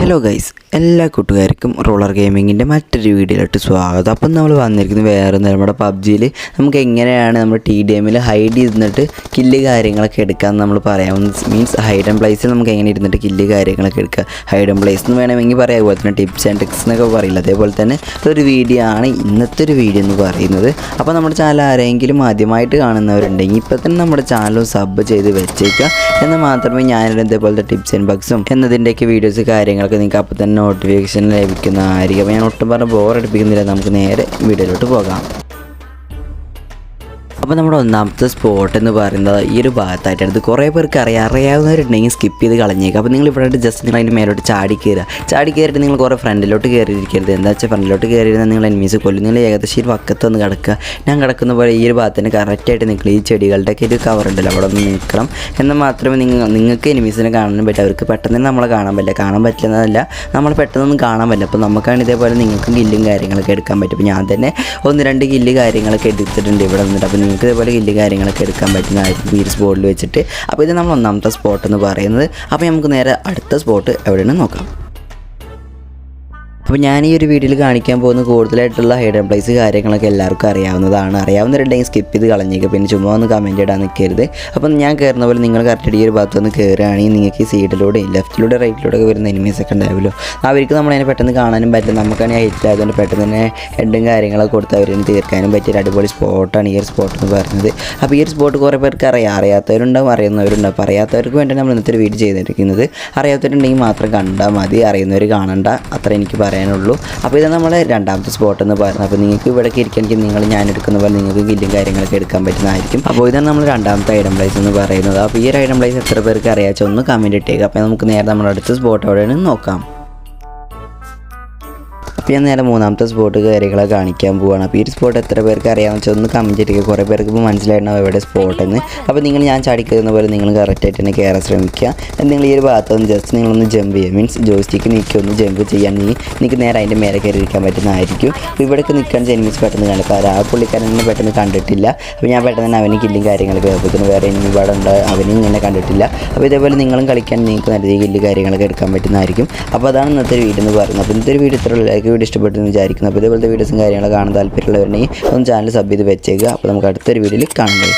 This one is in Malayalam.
ഹലോ ഗൈസ്, എല്ലാ കൂട്ടുകാർക്കും റോളർ ഗെയിമിങ്ങിൻ്റെ മറ്റൊരു വീഡിയോയിലോട്ട് സ്വാഗതം. അപ്പം നമ്മൾ വന്നിരിക്കുന്നത് വേറെ നമ്മുടെ പബ്ജിയിൽ നമുക്ക് എങ്ങനെയാണ് നമ്മൾ TDMൽ ഹൈഡ് ചെയ്തിട്ട് കില്ല് കാര്യങ്ങളൊക്കെ എടുക്കാമെന്ന് നമ്മൾ പറയാവുന്ന മീൻസ് ഹൈഡ് ആൻഡ് പ്ലേസിൽ നമുക്ക് എങ്ങനെ ഇരുന്നിട്ട് കില്ല് കാര്യങ്ങളൊക്കെ എടുക്കുക, ഹൈഡ് ആൻഡ് പ്ലേസ് എന്ന് വേണമെങ്കിൽ പറയാം. അതുപോലെ തന്നെ ടിപ്സ് ആൻഡ് ട്രിക്സ് എന്നൊക്കെ പറയില്ല, അതേപോലെ തന്നെ ഒരു വീഡിയോ ആണ് ഇന്നത്തെ ഒരു വീഡിയോ എന്ന് പറയുന്നത്. അപ്പോൾ നമ്മുടെ ചാനൽ ആരെങ്കിലും ആദ്യമായിട്ട് കാണുന്നവരുണ്ടെങ്കിൽ ഇപ്പോൾ തന്നെ നമ്മുടെ ചാനൽ സബ് ചെയ്ത് വെച്ചേക്കുക, എന്നാൽ മാത്രമേ ഞാനിവിടെ ഇതേപോലത്തെ ടിപ്സ് ആൻഡ് ബഗ്സും എന്നതിൻ്റെയൊക്കെ വീഡിയോസ് കാര്യങ്ങളൊക്കെ നിങ്ങൾക്ക് അപ്പോൾ തന്നെ നോട്ടിഫിക്കേഷൻ ലഭിക്കുന്നതായിരിക്കും. അപ്പോൾ ഞാൻ ഒട്ടും പറഞ്ഞ് ബോറടിപ്പിക്കുന്നില്ല, നമുക്ക് നേരെ വീഡിയോയിലോട്ട് പോകാം. അപ്പോൾ നമ്മുടെ ഒന്നാമത്തെ സ്പോട്ട് എന്ന് പറയുന്നത് ഈ ഒരു ഭാഗത്തായിട്ടാണ്. ഇത് കുറേ പേർക്ക് അറിയാവുന്നവരുണ്ടെങ്കിൽ സ്കിപ്പ് ചെയ്ത് കളഞ്ഞേക്കുക. അപ്പോൾ നിങ്ങൾ ഇവിടെ ജസ്റ്റ് നിങ്ങൾ അതിൻ്റെ മേലോട്ട് ചാടി കയറിയിട്ട് നിങ്ങൾ കുറേ ഫ്രണ്ടിലോട്ട് കയറിയിരിക്കരുത്. എന്താ വെച്ചാൽ ഫ്രണ്ടിലോട്ട് കയറിയിരുന്നാൽ നിങ്ങൾ എനിമീസ് കൊല്ലും. നിങ്ങൾ ഏകദേശം ഈ വക്കത്ത് വന്ന് കിടക്കുക. ഞാൻ കിടക്കുന്ന പോലെ ഈ ഒരു ഭാഗത്തിന് കറക്റ്റായിട്ട് നിൽക്കുക. ഈ ചെടികളുടെയൊക്കെ ഒരു കവർ ഉണ്ടല്ലോ, അവിടെ ഒന്ന് നിൽക്കണം. എന്നാൽ മാത്രമേ നിങ്ങൾക്ക് എനിമീസിനെ കാണാൻ പറ്റും. അവർക്ക് പെട്ടെന്ന് നമ്മളെ കാണാൻ പറ്റില്ലെന്നല്ല, നമ്മൾ പെട്ടെന്നൊന്നും കാണാൻ പറ്റില്ല. അപ്പോൾ നമുക്കാണ് ഇതേപോലെ നിങ്ങൾക്കും കില്ലും കാര്യങ്ങളൊക്കെ എടുക്കാൻ പറ്റും. അപ്പോൾ ഞാൻ തന്നെ 1-2 കില്ല് കാര്യങ്ങളൊക്കെ എടുത്തിട്ടുണ്ട് ഇവിടെ വന്നിട്ട്. അപ്പോൾ നിങ്ങൾക്ക് ഇതേപോലെ കില്ല് കാര്യങ്ങളൊക്കെ എടുക്കാൻ പറ്റുന്നതായിരിക്കും ഈ സ്പോട്ടിൽ വെച്ചിട്ട്. അപ്പോൾ ഇത് നമ്മൾ ഒന്നാമത്തെ സ്പോട്ട് എന്ന് പറയുന്നത്. അപ്പോൾ നമുക്ക് നേരെ അടുത്ത സ്പോട്ട് എവിടെയാണെന്ന് നോക്കാം. അപ്പോൾ ഞാൻ ഈ ഒരു വീഡിയോയിൽ കാണിക്കാൻ പോകുന്ന കൂടുതലായിട്ടുള്ള ഹൈഡ് ആൻഡ് പ്ലേസ് കാര്യങ്ങളൊക്കെ എല്ലാവർക്കും അറിയാവുന്നതാണ്. അറിയാവുന്നവരുണ്ടെങ്കിൽ സ്കിപ്പ് ചെയ്ത് കളഞ്ഞേക്കുക, പിന്നെ ചുമ്മാ ഒന്ന് കമൻറ്റ് ഇടാൻ നിൽക്കരുത്. അപ്പം ഞാൻ കയറുന്ന പോലെ നിങ്ങൾ കറക്റ്റ് ഈ ഒരു ഭാഗത്ത് വന്ന് കയറുകയാണെങ്കിൽ നിങ്ങൾക്ക് ഈ സൈഡിലൂടെയും ലെഫ്റ്റിലൂടെ റൈറ്റിലൂടെ ഒക്കെ വരുന്ന എനിമീസൊക്കെ ഉണ്ടാവുമല്ലോ, അവർക്ക് നമ്മളതിനെ പെട്ടെന്ന് കാണാനും പറ്റില്ല. നമുക്കാണെങ്കിൽ ഹൈറ്റിലായതുകൊണ്ട് പെട്ടെന്ന് തന്നെ ഹെഡും കാര്യങ്ങളൊക്കെ കൊടുത്ത് അവരിന് തീർക്കാനും പറ്റിയൊരു അടിപൊളി സ്പോട്ടാണ് ഈ ഒരു സ്പോട്ട് എന്ന് പറയുന്നത്. അപ്പോൾ ഈ ഒരു സ്പോട്ട് കുറേ പേർക്ക് അറിയാത്തവരുണ്ടാവും, അറിയുന്നവരുണ്ടാവും. അപ്പോൾ അറിയാത്തവർക്ക് വേണ്ടി നമ്മൾ ഇന്നത്തെ ഒരു വീഡിയോ ചെയ്തിരിക്കുന്നത്. അറിയാത്തവരുണ്ടെങ്കിൽ മാത്രം കണ്ടാൽ മതി, അറിയുന്നവർ കാണണ്ട, അത്ര എനിക്ക് പറയാനുള്ളൂ. അപ്പോൾ ഇത് നമ്മുടെ രണ്ടാമത്തെ സ്പോട്ട് എന്ന് പറയുന്നത്. അപ്പോൾ നിങ്ങൾക്ക് ഇവിടേക്ക് ഇരിക്കണമെങ്കിൽ ഞാൻ എടുക്കുന്ന പോലെ നിങ്ങൾക്ക് കില്ലും കാര്യങ്ങളൊക്കെ എടുക്കാൻ പറ്റുന്നതായിരിക്കും. അപ്പോൾ ഇതാണ് നമ്മൾ രണ്ടാമത്തെ ഐഡം പ്ലേസ് എന്ന് പറയുന്നത്. അപ്പോൾ ഈ ഒരു ഐഡം പ്ലേസ് എത്ര പേർക്ക് അറിയാച്ച ഒന്ന് കമൻറ്റ് ഇട്ടേക്കുക. അപ്പോൾ നമുക്ക് നേരെ നമ്മുടെ അടുത്ത സ്പോട്ട് എവിടെയാണ് നോക്കാം. അപ്പോൾ ഞാൻ നേരെ മൂന്നാമത്തെ സ്പോട്ട് കാര്യങ്ങളൊക്കെ കാണിക്കാൻ പോവുകയാണ്. അപ്പോൾ ഈ ഒരു സ്പോട്ട് എത്ര പേർക്ക് അറിയാമെന്ന് വെച്ചാൽ ഒന്ന് കമൻറ്റ് ചെയ്യുക. കുറേ പേർക്ക് ഇപ്പോൾ മനസ്സിലായിട്ടുണ്ടാവും എവിടെ സ്പോട്ടെന്ന്. അപ്പോൾ ഞാൻ ചാടിക്കുന്ന പോലെ നിങ്ങൾ കറക്റ്റായിട്ട് തന്നെ കയറാൻ ശ്രമിക്കുക. നിങ്ങൾ ഈ ഒരു ഭാഗത്തൊന്ന് ജസ്റ്റ് നിങ്ങളൊന്ന് ജമ്പ് ചെയ്യുക, മീൻസ് ജോയ്സ്റ്റിക്ക് നീക്കി ഒന്ന് ജമ്പ് ചെയ്യാൻ നിങ്ങൾക്ക് നേരെ അതിൻ്റെ മേലെ കയറി ഇരിക്കാൻ പറ്റുന്നതായിരിക്കും. അപ്പോൾ ഇവിടേക്ക് നിൽക്കാൻ എനിമീസ് പെട്ടെന്ന് കാണില്ല, കാരണം ആ പുള്ളിക്കാരനെ പെട്ടെന്ന് കണ്ടിട്ടില്ല. അപ്പോൾ ഞാൻ പെട്ടെന്ന് തന്നെ അവന് കില്ലും കാര്യങ്ങളൊക്കെ കേൾപ്പത്തിന് വേറെ എനിമി ഇവിടെ ഉണ്ട്, അവനും ഇങ്ങനെ കണ്ടിട്ടില്ല. അപ്പോൾ ഇതേപോലെ നിങ്ങളും കളിക്കാൻ നിങ്ങൾക്ക് നല്ല കില്ല് കാര്യങ്ങളൊക്കെ എടുക്കാൻ പറ്റുന്നതായിരിക്കും. അപ്പോൾ അതാണ് ഇന്നത്തെ വീഡിയോ എന്ന് പറയുന്നത്. അപ്പോൾ ഇന്നത്തെ ഒരു വീഡിയോ ഇത്ര വീഡിയോ ഇഷ്ടപ്പെട്ടെന്ന് വിചാരിക്കുന്നു. അപ്പോൾ ഇതേപോലത്തെ വീഡിയോസും കാര്യങ്ങളൊക്കെ കാണാൻ താല്പര്യമുള്ളവരുണ്ടെങ്കിൽ ഒന്ന് ചാനൽ സബ് ചെയ്ത് വെച്ചേക്കുക. അപ്പോൾ നമുക്ക് അടുത്തൊരു വീഡിയോയിൽ കാണാം.